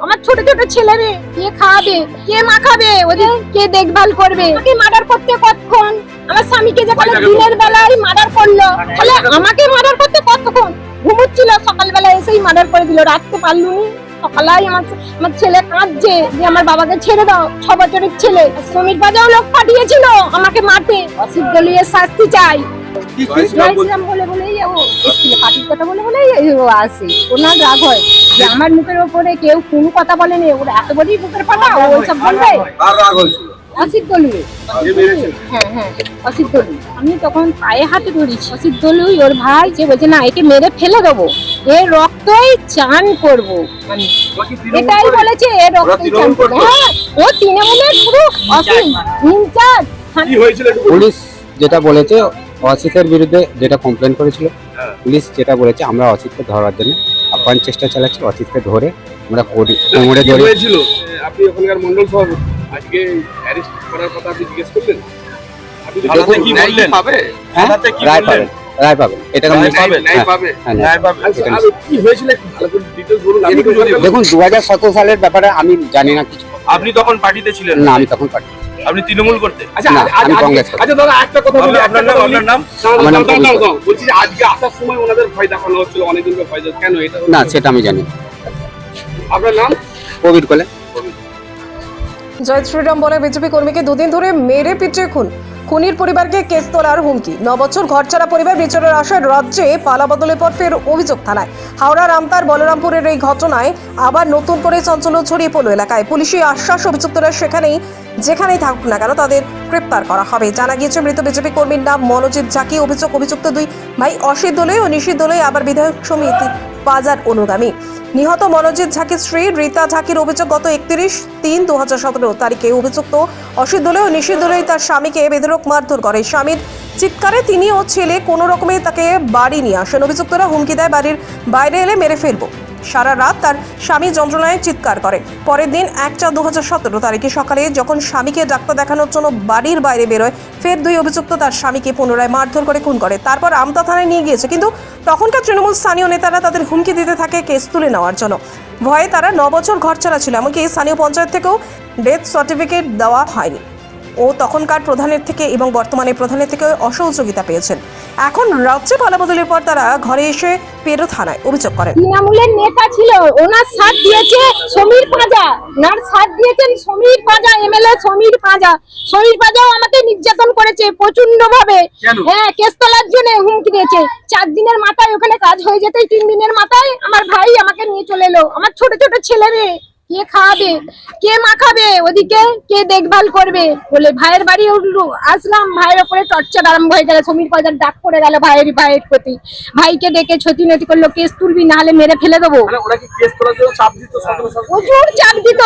আমার ছোট ছোট ছেলেরে কে খাওয়াবে, কে মাখাবে, ওদের কে দেখভাল করবে? আমাকে মার্ডার করতে কতক্ষণ? আমার স্বামীকে যখন দিনের বেলায় মার্ডার করলো, তাহলে আমাকে মার্ডার করতে কতক্ষণ? ঘুমোচ্ছিল, সকালবেলা এসেই মার্ডার করে দিল। রাখতে পারলুনি, সকালাই আমার ছেলে কাঁদছে যে আমার বাবাকে ছেড়ে দাও, 6 বছরের ছেলে। সমীর বাজাও লোক পাঠিয়েছিল আমাকে মারতে। অসিত দলীয় শাস্তি চাই। পার্টির কথা বলে বলেই ও আসে। ওনার রাগ হয় যে আমার মুখের ওপরে কেউ কোনো কথা বলেনি, ওরা এত বড়ই মুখের ফাটা, ওইসব বলবে। অসিত দলীয়, হ্যাঁ হ্যাঁ অসিত দলীয়। আমি তখন পায়ে হাতে ধরেছি। অসিত দলীয় ওর ভাই যে বলছে না একে মেরে ফেলে দেবো, এর রক্তই চান করবো, আমি এটাই বলেছে। এর রক্তই চান করবো। হ্যাঁ, ও তৃণমূলের পুরো ইনচার্জ। পুলিশ যেটা বলেছে, অসিতের বিরুদ্ধে যেটা কমপ্লেন করেছিল, পুলিশ যেটা বলেছে আমরা অসিতকে ধরার জন্য আপ্রাণ চেষ্টা চালাচ্ছি। অসিতকে ধরে আমরা কোমরে ধরে। আপনি ওখানকার মন্ডল সভাপতি, আজকে অ্যারেস্ট করার কথা আপনি জিজ্ঞেস করলেন? আপনি কি বললেন? রায় পাবেন, এটা কি হয়েছিল একটু ভালো করে ডিটেইলস বলুন। দেখুন 2017 সালের ব্যাপারে আমি জানি না কিছু। আপনি তখন পার্টিতে ছিলেন না? আমি তখন পার্টি, আপনি তৃণমূল করতে? আচ্ছা আমি কংগ্রেস। আচ্ছা দাদা একটা কথা বলি। আপনার নাম? আপনার নাম? আমার নাম বলছি যে আজকে আসার সময় ওনাদের ভয় দেখানো হচ্ছিল, অনেকদিন ভয় দেখানো, কেন এটা? না, সেটা আমি জানি। আপনার নাম? কোভিড কোলে। জয় শ্রীরাম বলে বিজেপি কর্মীকে দুদিন ধরে মেরে পিটিয়ে খুনির পরিবারকে কেস তোলার হুমকি। 9 বছর ঘরছাড়া পরিবার বিচারের আশায় রাজ্যে পালা বদলের পর ফের অভিযোগ থানায়। হাওড়া রামতার বলরামপুরের এই ঘটনায় আবার নতুন করে চাঞ্চল্য ছড়িয়ে পড়ল এলাকায়। পুলিশি আশ্বাস, অভিযুক্তরা যেখানেই থাকুক না কেন তাদের গ্রেপ্তার করা হবে। জানা গিয়েছে মৃত বিজেপি কর্মীর নাম মনোজিৎ ঝাকি। অভিযুক্ত 2 ভাই অসিত দোলই ও নিশিত দোলই আবার বিধায়ক সমিতি বাজার অনুগামী। নিহত মনোজিৎ ঝাকির স্ত্রী রীতা ঝাকির অভিযোগ, গত 31/3/2017 তারিখে অভিযুক্ত অসিত দোলই ও নিশিত দোলই তার স্বামীকে বেধড়ক মারধর করে। স্বামীর চিৎকারে তিনি ও ছেলে কোনো রকমে তাকে বাড়ি নিয়ে আসেন। অভিযুক্তরা হুমকি দেয় বাড়ির বাইরে এলে মেরে ফেলবো। সারা রাত তার স্বামী যন্ত্রণায় চিৎকার করে। পরের দিন 1/4/2017 তারিখে সকালে যখন স্বামীকে ডাক্তার দেখানোর জন্য বাড়ির বাইরে বেরোয়, ফের 2 অভিযুক্ত তার স্বামীকে পুনরায় মারধর করে খুন করে। তারপর আমতা থানায় নিয়ে গিয়েছে, কিন্তু তখনকার তৃণমূল স্থানীয় নেতারা তাদের হুমকি দিতে থাকে কেস তুলে নেওয়ার জন্য। ভয়ে তারা 9 বছর ঘরছাড়া ছিল, এমনকি স্থানীয় পঞ্চায়েত থেকেও ডেথ সার্টিফিকেট দেওয়া হয়নি। ও তখনকার প্রধানের থেকে এবং বর্তমানে প্রধানের থেকে অসহযোগিতা পেয়েছেন। এখন রাজ্যে পালাবদলের পর তারা ঘরে এসে পেরো থানায় অভিযোগ করেন। তৃণমূলের নেতা ছিল, ওনার সাথ দিয়েছে সমীর পাঁজা, ওনার সাথ দিয়েছেন সমীর পাঁজা, এমএলএ সমীর পাঁজা। সমীর পাঁজাও আমাকে নির্যাতন করেছে প্রচন্ড ভাবে। হ্যাঁ, কেস তোলার জন্য হুমকি দিয়েছে। 4 দিনের মাথায় ওখানে কাজ হয়ে যেতেই 3 দিনের মাথায় আমার ভাই আমাকে নিয়ে চলে এলো। আমার ছোট ছোট ছেলেরে কে খাওয়াবে, কে মাখাবে, ওদিকে কে দেখভাল করবে বলে ভাইয়ের বাড়ি আসলাম। ভাইয়ের ওপরে টর্চার আরম্ভ হয়ে গেল। সমীর বাজার ডাক পড়ে গেল ভাইয়ের প্রতি। ভাইকে ডেকে ছতিনতি করলো, কেস তুলবি না হলে মেরে ফেলে দেবো। প্রচুর চাপ দিত,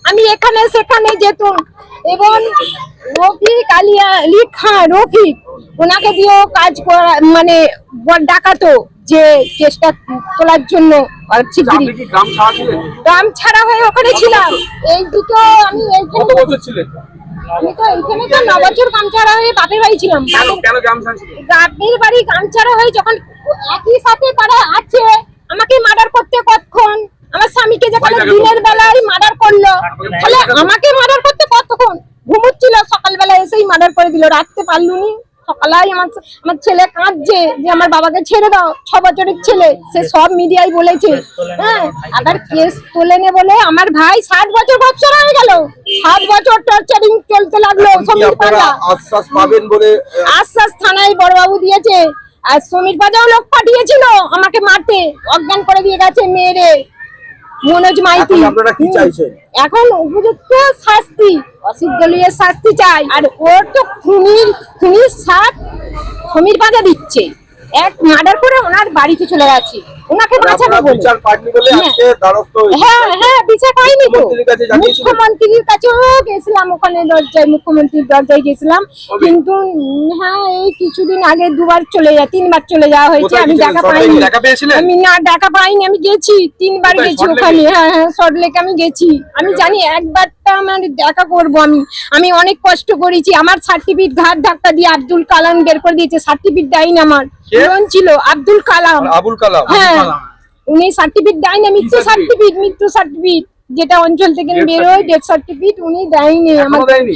আমি এখানে সেখানে যেতাম। এবং রফিক আলী খান, রফিক, ওনাকে দিয়েও কাজ করা, মানে ডাকাতো যে কেসটা তোলার জন্য। গ্রাম ছাড়া হয়ে ওখানে ছিলাম। এই দুটো আমি এইখানে তো এইখানে তো 9 বছর গ্রাম ছাড়া হয়ে বাপের বাড়ি ছিলাম। বাপের বাড়ি গ্রাম ছাড়া হয়ে যখন একই সাথে তারা আছে, আমাকে মার্ডার করতে কতক্ষণ? আমার স্বামীকে যখন দিনের বেলায় মার্ডার করলো, তাহলে আমাকে মার্ডার করতে কতক্ষণ? ঘুমোচ্ছিল, সকালবেলা এসেই মার্ডার করে দিল। রাখতে পারলুনি, সকালাই আমার ছেলে কাঁদছে যে আমার বাবাকে ছেড়ে দাও, 6 বছরের ছেলে। সে সব মিডিয়ায় বলেছে। হ্যাঁ, আবার কেস তোলেনে বলে আমার ভাই 7 বছর ঘরছাড়া হয়ে গেল। 7 বছর টর্চারিং চলতে লাগলো। সমীর পাঁজা আশ্বাস পাবেন বলে আশ্বাস থানায় বড়বাবু দিয়েছে। আর সমীর পাঁজাও লোক পাঠিয়েছিল আমাকে মারতে, অজ্ঞান করে দিয়ে গেছে মেরে। মনোজ মাইতি। আপনারা কি চাইছেন? এখন উপযুক্ত শাস্তি, অসিত দলীয় শাস্তি চাই। আর ওর তো খুনির সাথ সমীর পাঁজা দিচ্ছে। এক মার্ডার করে ওনার বাড়িতে চলে গেছে, ওনাকে বাঁচাবে বলে। হ্যাঁ হ্যাঁ, বিচার পাইনি তো। মুখ্যমন্ত্রীর কাছেও গেছিলাম, ওখানে মুখ্যমন্ত্রীর দরজায় গেছিলাম। কিন্তু হ্যাঁ, এই কিছুদিন আগে 2বার চলে যায়, 3বার চলে যাওয়া হয়েছে। আমি দেখা পাইনি। আমি না দেখা পাইনি, আমি গেছি 3বার গেছি ওখানে। হ্যাঁ হ্যাঁ, সল্টলেকে আমি গেছি। আমি জানি একবারটা আমার দেখা করবো। আমি অনেক কষ্ট করেছি। আমার সার্টিফিকেট ঘাট ধাক্কা দিয়ে আব্দুল কালাম বের করে দিয়েছে। সার্টিফিকেট দেয়নি, আমার ছিল আব্দুল কালাম। আবুল কালাম। হ্যাঁ, উনি সার্টিফিকেট দেয়নি, মৃত্যু সার্টিফিকেট। যেটা অঞ্চল থেকে বেরোয় ডেথ সার্টিফিকেট উনি দেয়নি এখনো আমাকে। দেয়নি?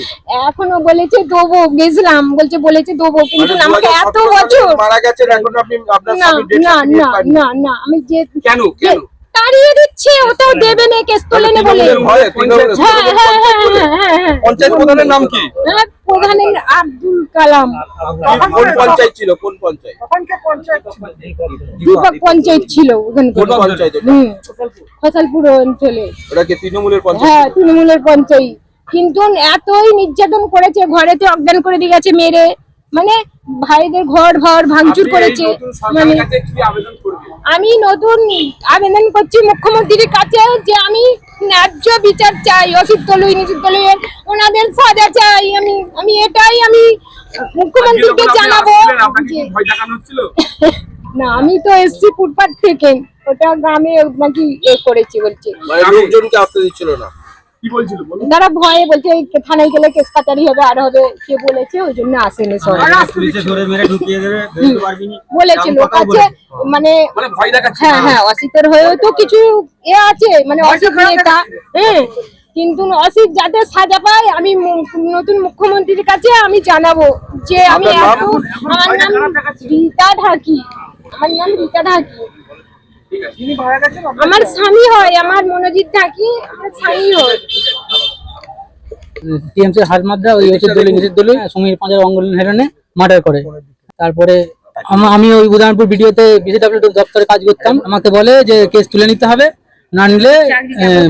এখনো বলেছে দেবো, গেছিলাম বলেছে দেবো, কিন্তু মানে আমাকে এত 2017 বছর মারা গেছেন, এখন আপনি আপনার না স্বামীর death না certificate না পাননি। না না আমি যে কেন কেন তাড়িয়ে দিচ্ছে, ওটাও দেবে না, কেস তোলে না বলে। ভয়ে, তৃণমূলের হ্যাঁ হ্যাঁ হ্যাঁ হ্যাঁ হ্যাঁ হ্যাঁ পঞ্চায়েত প্রধানের নাম কি? হ্যাঁ, প্রধানের আব্দুল কালাম, কোন পঞ্চায়েত ছিল? কোন পঞ্চায়েত? দীপক পঞ্চায়েত ছিল ওখানে। কোন পঞ্চায়েত ওটা? ফসলপুর অঞ্চলে। ওটা কি তৃণমূলের পঞ্চায়েত? হ্যাঁ, তৃণমূলের পঞ্চায়েত। কিন্তু এতই নির্যাতন করেছে, ঘরেতে অজ্ঞান করে দিয়ে গেছে মেরে, মানে ভাইদের ঘর ভাঙচুর আপনি এই করেছে। নতুন সরকারের মানে কাছে কি আবেদন করবেন? আমি নতুন আবেদন করছি মুখ্যমন্ত্রীর কাছে যে আমি ন্যায্য বিচার চাই, অসিত তলুই নিজিত তলুইয়ের ওনাদের সাজা চাই। আমি এটাই আমি মুখ্যমন্ত্রীকে আজকে যখন আপনি জানাবো আসছিলেন, আপনাকে যে কি ভয় দেখানো হচ্ছিল? না, আমি তো এসছি ফুটপাথ থেকে, ওটা গ্রামে নাকি করেছি বলছে। মানে লোকজনকে আসতে দিচ্ছিল না, কি বলছিল বলুন? তারা ভয়ে বলছে এই থানায় গেলে কেস কাটারি হবে আর হবে, কে বলেছে ওই জন্য আসেনি সবাই। বলেছিল কাছে মানে মানে ভয় দেখাচ্ছে। হ্যাঁ হ্যাঁ, অসিতের হয়েও তো কিছু আছে, মানে অসিত নেতা, হ্যাঁ, কিন্তু অসিত যাতে সাজা পায় আমি নতুন মুখ্যমন্ত্রীর কাছে আমি জানাবো যে আমি আপনার নাম? আমার নাম রীতা ঢাকি, আমার নাম রীতা ঢাকি। আমার স্বামী হয়, আমার মনোজিৎ ঢাকি আমার স্বামী হয়। টিএমসি হাজমাদ্রা ওই অসিত দলীয় নিষিদ্ধ দলীয় সমীর পাঁচার অঙ্গন হেরনে মার্ডার করে। তারপরে আমি ওই উদয়নপুর ভিডিওতে বিসিডব্লিউ দপ্তরে কাজ করতাম, আমাকে বলে যে কেস তুলে নিতে হবে, না নিলে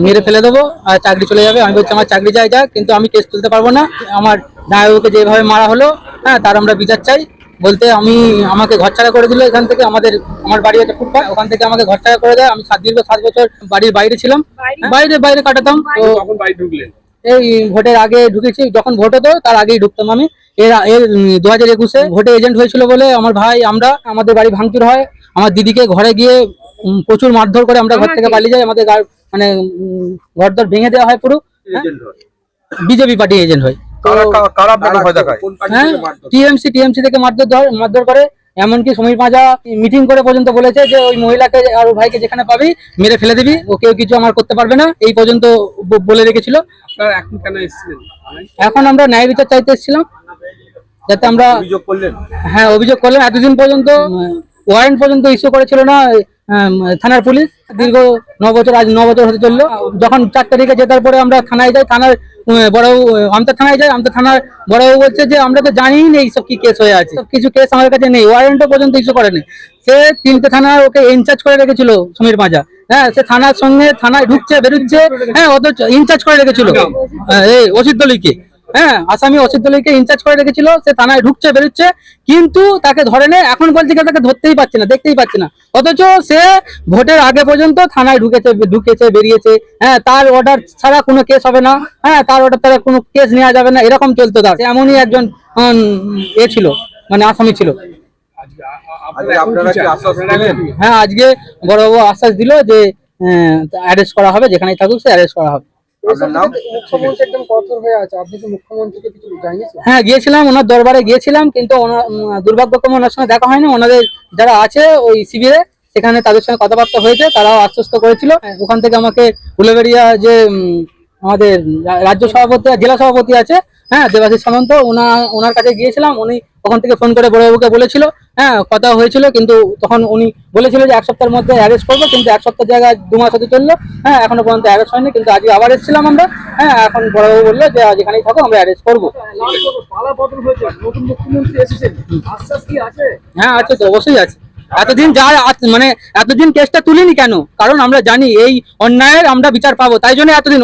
মেরে ফেলে দেবো আর চাকরি চলে যাবে। আমি বলছি আমার চাকরি যায় যাক, কিন্তু আমি কেস তুলতে পারবো না। আমার ডায়ুকে যেভাবে মারা হলো, হ্যাঁ, তার আমরা বিচার চাই বলতে আমাকে ঘর ছাড়া করে দিল এখান থেকে। আমার বাড়ি আছে ফুটপাথ, ওখান থেকে আমাকে ঘর ছাড়া করে দেয়। আমি দীর্ঘ 7 বছর বাড়ির বাইরে ছিলাম, বাইরে কাটাতাম। তো তখন বাড়ি ঢুকলেন? এই ভোটের আগে ঢুকেছি, যখন ভোট হতো তার আগেই ঢুকতাম আমি। এর 2021-এ ভোটে এজেন্ট হয়েছিল বলে আমার ভাই আমাদের বাড়ি ভাঙচুর হয়। আমার দিদিকে ঘরে গিয়ে প্রচুর মারধর করে, আমরা ঘর থেকে পালিয়ে যাই। আমাদের মানে ঘরদর ভেঙে দেওয়া হয় পুরো। এজেন্ট হয়? বিজেপি পার্টি এজেন্ট হয়। কারা আপনাকে ভয় দেখায়? কোন পার্টি হ্যাঁ, থেকে মারধর? টিএমসি থেকে মারধর করে। এমনকি সমীর পাঁজা মিটিং করে পর্যন্ত বলেছে যে ওই মহিলাকে আর ওই ভাইকে যেখানে পাবি মেরে ফেলে দিবি, ও কেউ কিছু আমার করতে পারবে না, এই পর্যন্ত বলে রেখেছিল। আপনারা এখন কেন এসেছিলেন? এখন আমরা ন্যায় বিচার চাইতে এসেছিলাম, যাতে আমরা অভিযোগ করলেন? হ্যাঁ অভিযোগ করলাম। এতদিন পর্যন্ত ওয়ারেন্ট পর্যন্ত ইস্যু করেছিল না থানার পুলিশ, দীর্ঘ 9 বছর, আজ 9 বছর হতে চললো। যখন 4 তারিখে জেতার পরে আমরা থানায় যাই, থানার বড়বাবু আমতা থানায় যাই, আমতা থানার বড়বাবু বলছে যে আমরা তো জানিই না এইসব কি কেস হয়ে আছে, কিছু কেস আমার কাছে নেই, ওয়ারেন্টও পর্যন্ত ইস্যু করেনি। সে 3টে থানা ওকে ইনচার্জ করে রেখেছিল সমীর পাঁজা। হ্যাঁ, সে থানার সঙ্গে থানায় ঢুকছে বেরুচ্ছে, হ্যাঁ, অথচ ইনচার্জ করে রেখেছিল এই অসিত দলীয়কে। হ্যাঁ, আসামি অসিত দলীয়কে ইনচার্জ করে রেখেছিল। সে থানায় ঢুকছে বেরোচ্ছে, কিন্তু তাকে ধরে নেয়। এখন বলছে তাকে ধরতেই পারছে না, দেখতেই পাচ্ছে না, অথচ সে ভোটের আগে পর্যন্ত থানায় ঢুকেছে বেরিয়েছে। হ্যাঁ, তার অর্ডার ছাড়া কোনো কেস হবে না, হ্যাঁ, তার অর্ডার ছাড়া কোনো কেস নেওয়া যাবে না, এরকম চলতো তার। এমনই একজন ছিল, মানে আসামি ছিল। আপনারা কি আশ্বাস দিলেন? হ্যাঁ, আজকে বড়বাবু আশ্বাস দিল যে অ্যারেস্ট করা হবে, যেখানেই থাকুক সে অ্যারেস্ট করা হবে। আপনার নাম? মুখ্যমন্ত্রী একদম কঠোর হয়ে আছে, আপনি কি মুখ্যমন্ত্রীকে কিছু জানিয়েছেন? হ্যাঁ, গিয়েছিলাম, ওনার দরবারে গিয়েছিলাম, কিন্তু দুর্ভাগ্যক্রমে ওনার সঙ্গে দেখা হয়নি। ওনাদের যারা আছে ওই শিবিরে, সেখানে তাদের সঙ্গে কথাবার্তা হয়েছে, তারাও আশ্বস্ত করেছিল। ওখান থেকে আমাকে উলেবেড়িয়া যে আমাদের রাজ্য সভাপতি আর জেলা সভাপতি আছে, হ্যাঁ, দেবাশিস সামন্ত, ওনার কাছে গিয়েছিলাম। উনি ওখান থেকে ফোন করে বড়বাবুকে বলেছিল, হ্যাঁ, কথা হয়েছিল, কিন্তু তখন উনি বলেছিল যে 1 সপ্তাহের মধ্যে অ্যারেস্ট করবো, কিন্তু 1 সপ্তাহ জায়গায় 2 মাস হতে চললো। হ্যাঁ, এখনো পর্যন্ত অ্যারেস্ট হয়নি, কিন্তু আজকে আবার এসেছিলাম আমরা। হ্যাঁ, এখন বড়বাবু বললো যে যেখানেই থাকো আমরা অ্যারেস্ট করবো। পালা বদল হয়েছে, নতুন মুখ্যমন্ত্রী এসেছেন, আশ্বাস কি আছে? হ্যাঁ, আছে তো, অবশ্যই আছে। এতদিন কেসটা তুলিনি কেন? কারণ আমরা জানি এই অন্যায়ের আমরা বিচার পাবো, তাই জন্য এতদিন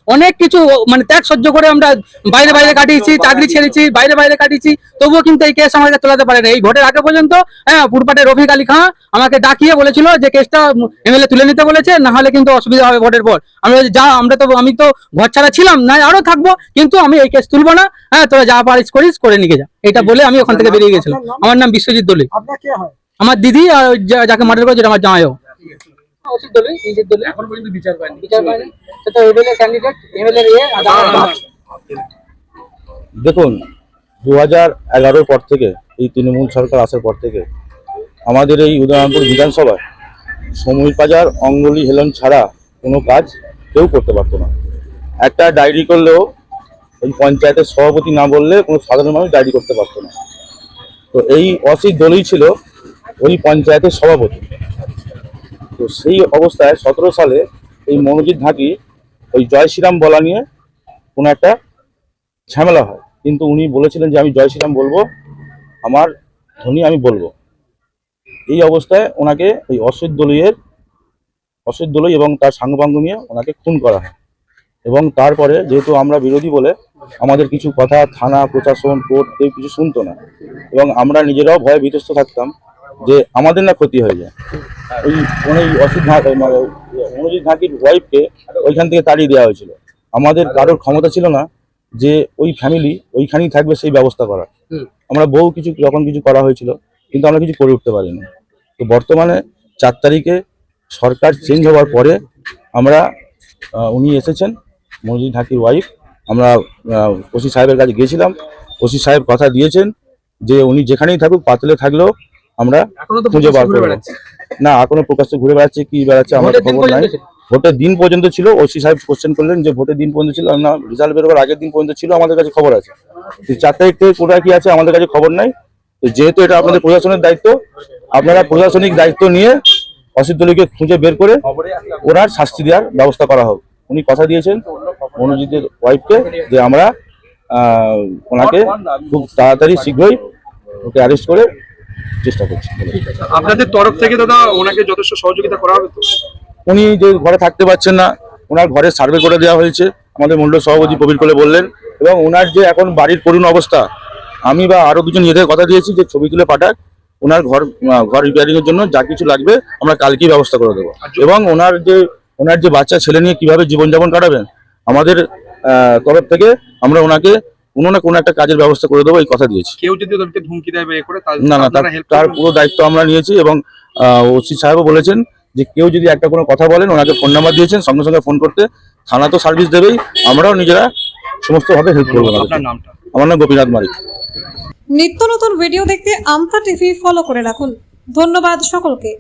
অনেক কিছু মানে ত্যাগ সহ্য করে আমরা বাইরে কাটিয়েছি, চাকরি ছেড়েছি, বাইরে কাটিয়েছি, তবুও কিন্তু এই কেস আমাকে তোলাতে পারে না। এই ভোটের আগে পর্যন্ত, হ্যাঁ, পুরপাটের রফিক আলী খাঁ আমাকে ডাকিয়ে বলেছিল যে কেসটা এমএলএ তুলে নিতে বলেছে, না হলে কিন্তু অসুবিধা হবে ভোটের পর। আমি তো ঘর ছাড়া ছিলাম না, আরো থাকবো, কিন্তু আমি এই কেস তুলবো না। হ্যাঁ, তোরা যা পারিস করিস, করে নিয়ে যা, এটা বলে আমি ওখান থেকে বেরিয়ে গেছিলাম। আমার নাম বিশ্বজিৎ দলি। আপনার কে হয়? আমার দিদি আর যাকে মার্ডার করেছে আমার জামাইও। এখন পর্যন্ত বিচার পায়নি? সেটা এমএলএ ক্যান্ডিডেট, এমএলএ দেখুন, 2011 পর থেকে, এই তৃণমূল সরকার আসার পর থেকে আমাদের এই উদয়নপুর বিধানসভায় সমীর পাঁজার অঙ্গুলি হেলন ছাড়া কোনো কাজ কেউ করতে পারতো না। একটা ডায়েরি করলেও ওই পঞ্চায়েতের সভাপতি না বললে কোনো সাধারণ মানুষ ডায়েরি করতে পারতো না। তো এই অসিত দলই ছিল ওই পঞ্চায়েতের সভাপতি। তো সেই অবস্থায় 17 সালে এই মনোজিৎ ঢাকি ওই জয় শ্রীরাম বলা নিয়ে কোনো একটা ঝামেলা হয়, কিন্তু উনি বলেছিলেন যে আমি জয় শ্রীরাম বলবো, আমার ধ্বনি আমি বলবো। এই অবস্থায় ওনাকে ওই অসিত দলই এবং তার সাঙ্গপাঙ্গ নিয়ে ওনাকে খুন করা হয়। এবং তারপরে যেহেতু আমরা বিরোধী বলে আমাদের কিছু কথা থানা প্রশাসন কোর্ট কেউ কিছু শুনতো না, এবং আমরা নিজেরাও ভয়ে বিধ্বস্ত থাকতাম যে আমাদের না ক্ষতি হয়ে যায়। ওই মনোজিৎ ঢাকির ওয়াইফকে ওইখান থেকে তাড়িয়ে দেওয়া হয়েছিল। আমাদের কারোর ক্ষমতা ছিল না যে ওই ফ্যামিলি ওইখানেই থাকবে সেই ব্যবস্থা করার। আমরা বহু কিছু যখন কিছু করা হয়েছিল, কিন্তু আমরা কিছু করে উঠতে পারিনি। তো বর্তমানে 4 তারিখে সরকার চেঞ্জ হওয়ার পরে আমরা উনি এসেছেন মনোজিৎ ঢাকির ওয়াইফ, আমরা ওসি সাহেবের কাছে গিয়েছিলাম। ওসি সাহেব কথা দিয়েছেন যে উনি যেখানেই থাকুক, পাতলে থাকলেও আমরা খুঁজে বার করব। না, এখনো প্রকাশ্যে ঘুরে বেড়াচ্ছে, কি বেড়াচ্ছে আমাদের খবর নাই। ভোটের দিন পর্যন্ত ছিল, ওসি সাহেব কোশ্চেন করলেন যে ভোটের দিন পর্যন্ত ছিল না, রেজাল্ট বেরোবার আগের দিন পর্যন্ত ছিল, আমাদের কাছে খবর আছে। 4 তারিখ থেকে কোথায় কি আছে আমাদের কাছে খবর নাই। তো যেহেতু এটা আপনাদের প্রশাসনের দায়িত্ব, আপনারা প্রশাসনিক দায়িত্ব নিয়ে অসিত দলকে খুঁজে বের করে ওনার শাস্তি দেওয়ার ব্যবস্থা করা হোক। উনি কথা দিয়েছেন মনোজিতের ওয়াইফকে যে আমরা ওনাকে খুব তাড়াতাড়ি শীঘ্রই ওকে অ্যারেস্ট করে চেষ্টা করছি। আপনাদের তরফ থেকে দাদা ওনাকে যথেষ্ট সহযোগিতা করা হবে তো? উনি যে ঘরে থাকতে পারছেন না, ওনার ঘরে সার্ভে করে দেওয়া হয়েছে, আমাদের মণ্ডল সভাপতি প্রবীর কোলে বললেন। এবং ওনার যে এখন বাড়ির করুণ অবস্থা, আমি বা আরো দুজন এদের কথা দিয়েছি যে ছবি তুলে পাঠাক, ওনার ঘর রিপেয়ারিং এর জন্য যা কিছু লাগবে আমরা কালকেই ব্যবস্থা করে দেবো। এবং ওনার যে বাচ্চা ছেলে নিয়ে কিভাবে জীবনযাপন কাটাবেন, আমাদের তরফ থেকে আমরা ওনাকে কোনো না কোনো একটা কাজের ব্যবস্থা করে দেবো, এই কথা দিয়েছি। কেউ যদি ওদেরকে ধমকি দেয় বা এ করে না, তার পুরো দায়িত্ব আমরা নিয়েছি। এবং ওসি সাহেবও বলেছেন যে কেউ যদি একটা কোনো কথা বলেন, ওনাকে ফোন নাম্বার দিয়েছেন, সঙ্গে সঙ্গে ফোন করতে। থানা তো সার্ভিস দেবেই, আমরাও নিজেরা সমস্তভাবে হেল্প করবো। আপনার নামটা? আমার নাম গোপীনাথ মালিক। নিত্য নতুন ভিডিও দেখতে আমতা টিভি ফলো করে রাখুন। ধন্যবাদ সকলকে।